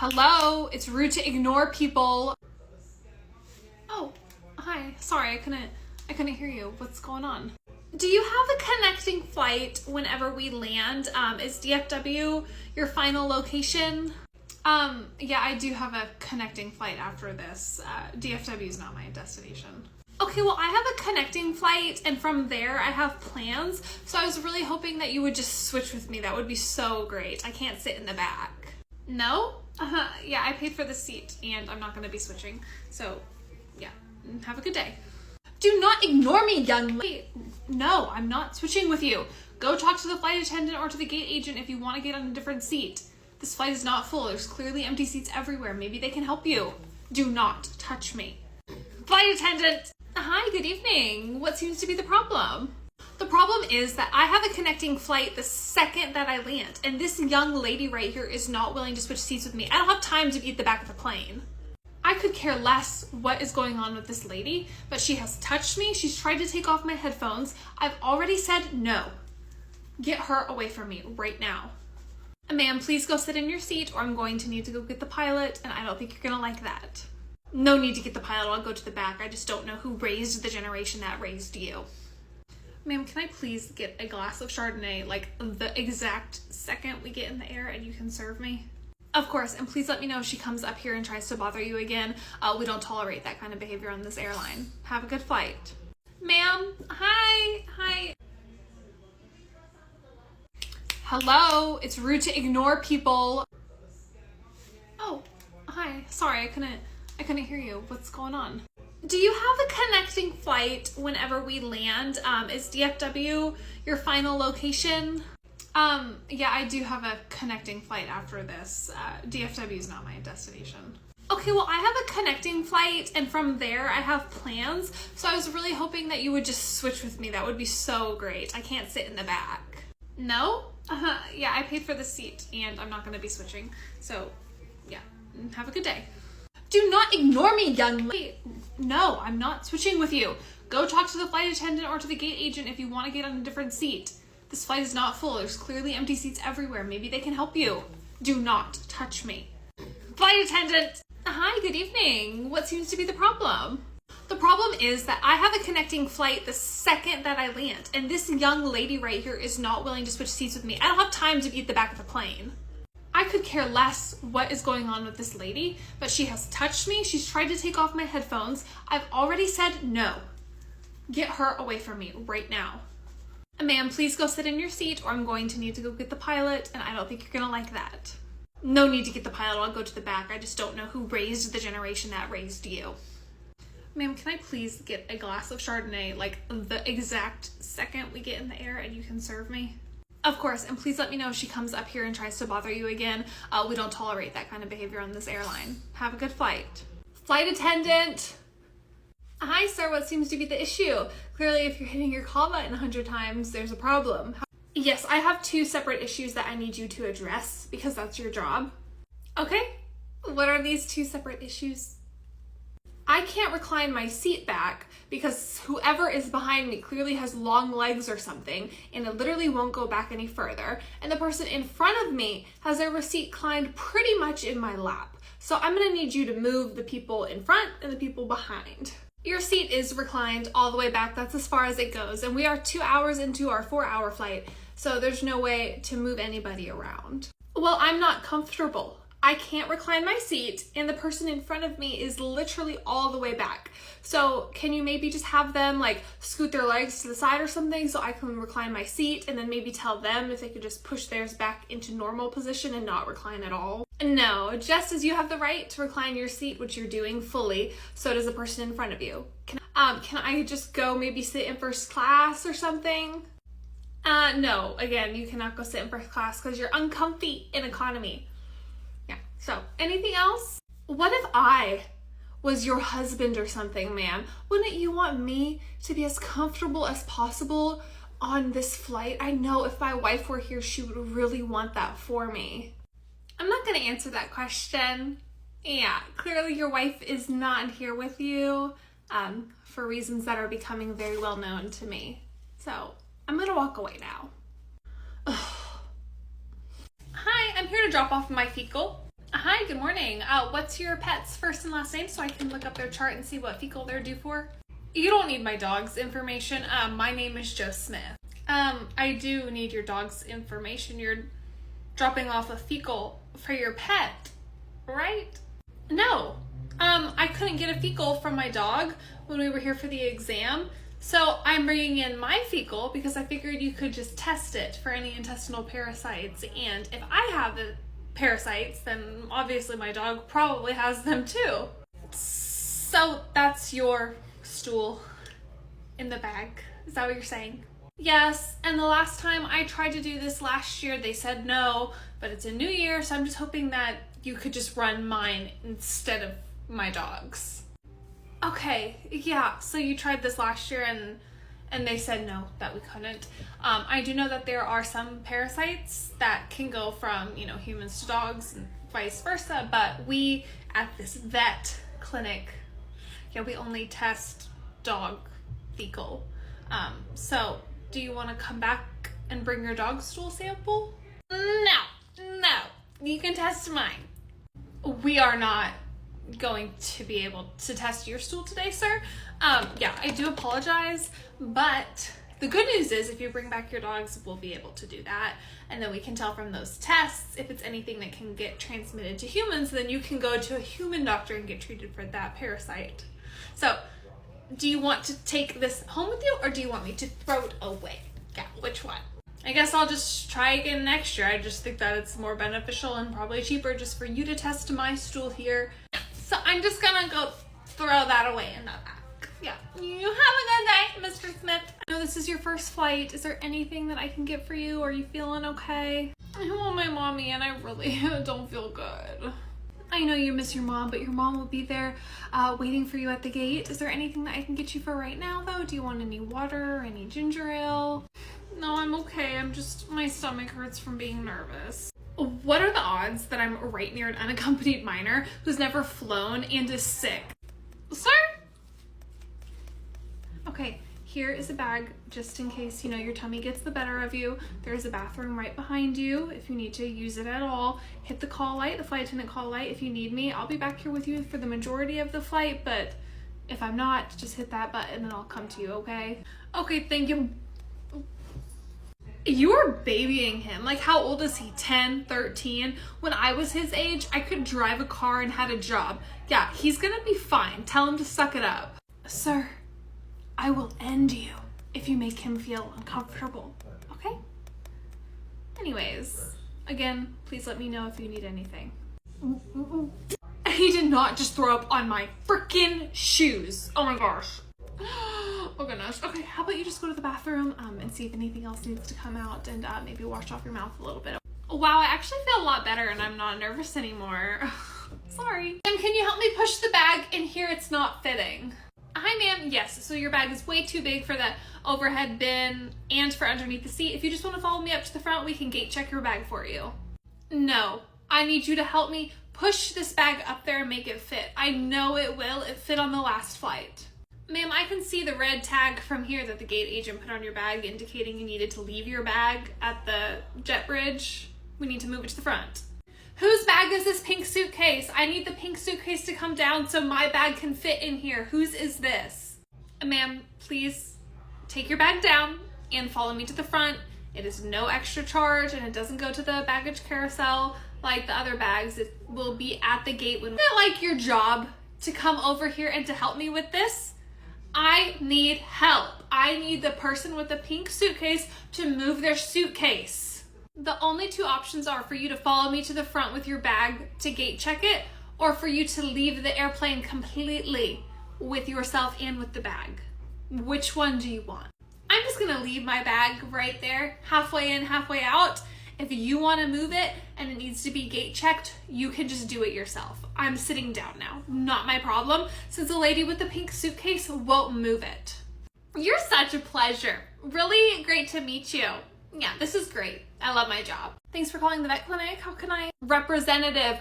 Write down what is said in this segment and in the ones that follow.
Hello, it's rude to ignore people. Oh, hi. Sorry, I couldn't hear you. What's going on? Do you have a connecting flight whenever we land? Is DFW your final location? Yeah, I do have a connecting flight after this. DFW is not my destination. Okay, well, I have a connecting flight, and from there I have plans, so I was really hoping that you would just switch with me. That would be so great. I can't sit in the back. No? Yeah, I paid for the seat, and I'm not going to be switching. So, yeah, have a good day. Do not ignore me, young lady. No, I'm not switching with you. Go talk to the flight attendant or to the gate agent if you want to get on a different seat. This flight is not full. There's clearly empty seats everywhere. Maybe they can help you. Do not touch me. Flight attendant! Hi, good evening. What seems to be the problem? The problem is that I have a connecting flight the second that I land, and this young lady right here is not willing to switch seats with me. I don't have time to be at the back of the plane. I could care less what is going on with this lady, but she has touched me. She's tried to take off my headphones. I've already said no. Get her away from me right now. Ma'am, please go sit in your seat, or I'm going to need to go get the pilot, and I don't think you're gonna like that. No need to get the pilot. I'll go to the back. I just don't know who raised the generation that raised you. Ma'am, can I please get a glass of Chardonnay, like the exact second we get in the air and you can serve me? Of course, and please let me know if she comes up here and tries to bother you again. We don't tolerate that kind of behavior on this airline. Have a good flight. Ma'am, hi. Hello, it's rude to ignore people. Oh, hi. Sorry, I couldn't hear you. What's going on? Do you have a connecting flight whenever we land? Is DFW your final location? Yeah, I do have a connecting flight after this. DFW is not my destination. Okay, well, I have a connecting flight, and from there I have plans, so I was really hoping that you would just switch with me. That would be so great. I can't sit in the back. No? Yeah, I paid for the seat, and I'm not going to be switching. So, yeah, have a good day. Do not ignore me, young lady. No, I'm not switching with you. Go talk to the flight attendant or to the gate agent if you want to get on a different seat. This flight is not full. There's clearly empty seats everywhere. Maybe they can help you. Do not touch me. Flight attendant! Hi, good evening. What seems to be the problem? The problem is that I have a connecting flight the second that I land, and this young lady right here is not willing to switch seats with me. I don't have time to be at the back of the plane. I could care less what is going on with this lady, but she has touched me. She's tried to take off my headphones. I've already said no. Get her away from me right now. Ma'am, please go sit in your seat, or I'm going to need to go get the pilot, and I don't think you're gonna like that. No need to get the pilot. I'll go to the back. I just don't know who raised the generation that raised you. Ma'am, can I please get a glass of Chardonnay, like the exact second we get in the air and you can serve me? Of course, and please let me know if she comes up here and tries to bother you again. We don't tolerate that kind of behavior on this airline. Have a good flight. Flight attendant! Hi, sir, what seems to be the issue? Clearly, if you're hitting your call button 100 times, there's a problem. Yes, I have 2 separate issues that I need you to address because that's your job. Okay, what are these 2 separate issues? I can't recline my seat back because whoever is behind me clearly has long legs or something, and it literally won't go back any further. And the person in front of me has their seat reclined pretty much in my lap. So I'm gonna need you to move the people in front and the people behind. Your seat is reclined all the way back. That's as far as it goes. And we are 2 hours into our 4-hour flight, so there's no way to move anybody around. Well, I'm not comfortable. I can't recline my seat, and the person in front of me is literally all the way back. So can you maybe just have them like scoot their legs to the side or something so I can recline my seat, and then maybe tell them if they could just push theirs back into normal position and not recline at all? No, just as you have the right to recline your seat, which you're doing fully, so does the person in front of you. Can I just go maybe sit in first class or something? No, again, you cannot go sit in first class because you're uncomfy in economy. Yeah, so anything else? What if I was your husband or something, ma'am? Wouldn't you want me to be as comfortable as possible on this flight? I know if my wife were here, she would really want that for me. I'm not gonna answer that question. Yeah, clearly your wife is not here with you for reasons that are becoming very well known to me. So I'm gonna walk away now. Hi, I'm here to drop off my fecal. Hi, good morning. What's your pet's first and last name so I can look up their chart and see what fecal they're due for? You don't need my dog's information. My name is Joe Smith. I do need your dog's information. You're dropping off a fecal for your pet, right? No. I couldn't get a fecal from my dog when we were here for the exam. So I'm bringing in my fecal because I figured you could just test it for any intestinal parasites. And if I have the parasites, then obviously my dog probably has them too. So that's your stool in the bag. Is that what you're saying? Yes, and the last time I tried to do this last year, they said no, but it's a new year, so I'm just hoping that you could just run mine instead of my dog's. Okay, yeah, so you tried this last year and they said no, that we couldn't. I do know that there are some parasites that can go from, humans to dogs and vice versa, but we at this vet clinic, we only test dog fecal. So do you want to come back and bring your dog's stool sample? No, you can test mine. We are not going to be able to test your stool today, sir. I do apologize, but the good news is if you bring back your dogs, we'll be able to do that. And then we can tell from those tests if it's anything that can get transmitted to humans, then you can go to a human doctor and get treated for that parasite. So do you want to take this home with you or do you want me to throw it away? Yeah, which one? I guess I'll just try again next year. I just think that it's more beneficial and probably cheaper just for you to test my stool here. So I'm just gonna go throw that away in the back. Yeah. You have a good day, Mr. Smith. I know this is your first flight. Is there anything that I can get for you? Are you feeling okay? I want my mommy and I really don't feel good. I know you miss your mom, but your mom will be there waiting for you at the gate. Is there anything that I can get you for right now, though? Do you want any water or any ginger ale? No, I'm okay. My stomach hurts from being nervous. What are the odds that I'm right near an unaccompanied minor who's never flown and is sick? Sir? Okay, here is a bag just in case, your tummy gets the better of you. There's a bathroom right behind you if you need to use it at all. Hit the call light, the flight attendant call light if you need me. I'll be back here with you for the majority of the flight, but if I'm not, just hit that button and I'll come to you, okay? Okay, thank you. You're babying him. Like, how old is he? 10, 13? When I was his age, I could drive a car and had a job. Yeah, he's gonna be fine. Tell him to suck it up. Sir, I will end you if you make him feel uncomfortable, okay? Anyways, again, please let me know if you need anything. He did not just throw up on my freaking shoes. Oh my gosh. Oh goodness. Okay, how about you just go to the bathroom and see if anything else needs to come out and maybe wash off your mouth a little bit. Wow, I actually feel a lot better and I'm not nervous anymore. Sorry. Ma'am, can you help me push the bag in here? It's not fitting. Hi ma'am, yes, so your bag is way too big for the overhead bin and for underneath the seat. If you just want to follow me up to the front, we can gate check your bag for you. No, I need you to help me push this bag up there and make it fit. I know it will. It fit on the last flight. Ma'am, I can see the red tag from here that the gate agent put on your bag indicating you needed to leave your bag at the jet bridge. We need to move it to the front. Whose bag is this pink suitcase? I need the pink suitcase to come down so my bag can fit in here. Whose is this? Ma'am, please take your bag down and follow me to the front. It is no extra charge and it doesn't go to the baggage carousel like the other bags. It will be at the gate when. Isn't it like your job to come over here and to help me with this? I need help. I need the person with the pink suitcase to move their suitcase. The only two options are for you to follow me to the front with your bag to gate check it, or for you to leave the airplane completely with yourself and with the bag. Which one do you want? I'm just gonna leave my bag right there, halfway in, halfway out. If you wanna move it and it needs to be gate checked, you can just do it yourself. I'm sitting down now, not my problem, since the lady with the pink suitcase won't move it. You're such a pleasure. Really great to meet you. Yeah, this is great. I love my job. Thanks for calling the vet clinic. How can I? Representative.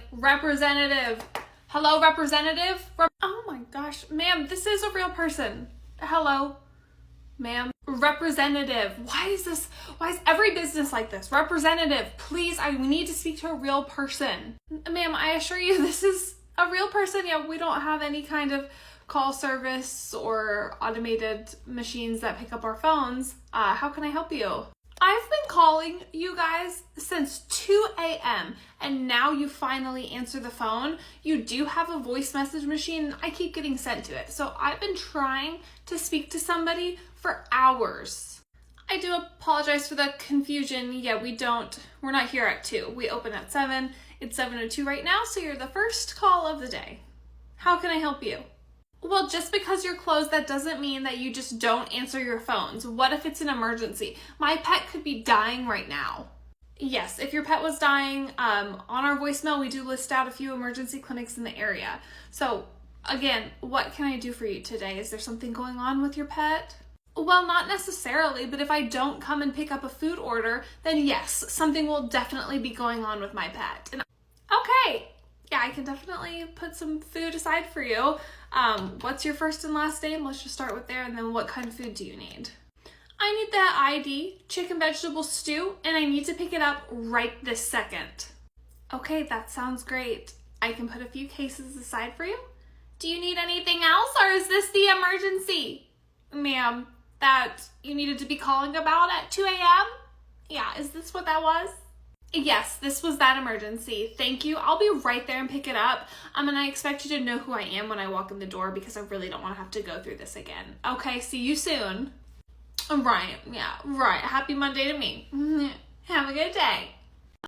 Hello, representative? Oh my gosh, ma'am, this is a real person. Hello, ma'am. Representative. Why is every business like this? Representative, please, we need to speak to a real person. Ma'am, I assure you this is a real person. Yeah, we don't have any kind of call service or automated machines that pick up our phones. How can I help you? I've been calling you guys since 2 a.m. and now you finally answer the phone. You do have a voice message machine. I keep getting sent to it. So I've been trying to speak to somebody for hours. I do apologize for the confusion. Yeah, we're not here at 2. We open at 7. It's 7:02 right now, so you're the first call of the day. How can I help you? Well, just because you're closed, that doesn't mean that you just don't answer your phones. What if it's an emergency? My pet could be dying right now. Yes, if your pet was dying, on our voicemail, we do list out a few emergency clinics in the area. So again, what can I do for you today? Is there something going on with your pet? Well, not necessarily, but if I don't come and pick up a food order, then yes, something will definitely be going on with my pet. And okay, yeah, I can definitely put some food aside for you. What's your first and last name? Let's just start with there, and then what kind of food do you need? I need that ID, chicken vegetable stew, and I need to pick it up right this second. Okay, that sounds great. I can put a few cases aside for you. Do you need anything else, or is this the emergency? Ma'am, that you needed to be calling about at 2 a.m.? Yeah, is this what that was? Yes, this was that emergency. Thank you. I'll be right there and pick it up. And I expect you to know who I am when I walk in the door because I really don't want to have to go through this again. Okay, see you soon. Right, yeah, right. Happy Monday to me. Have a good day.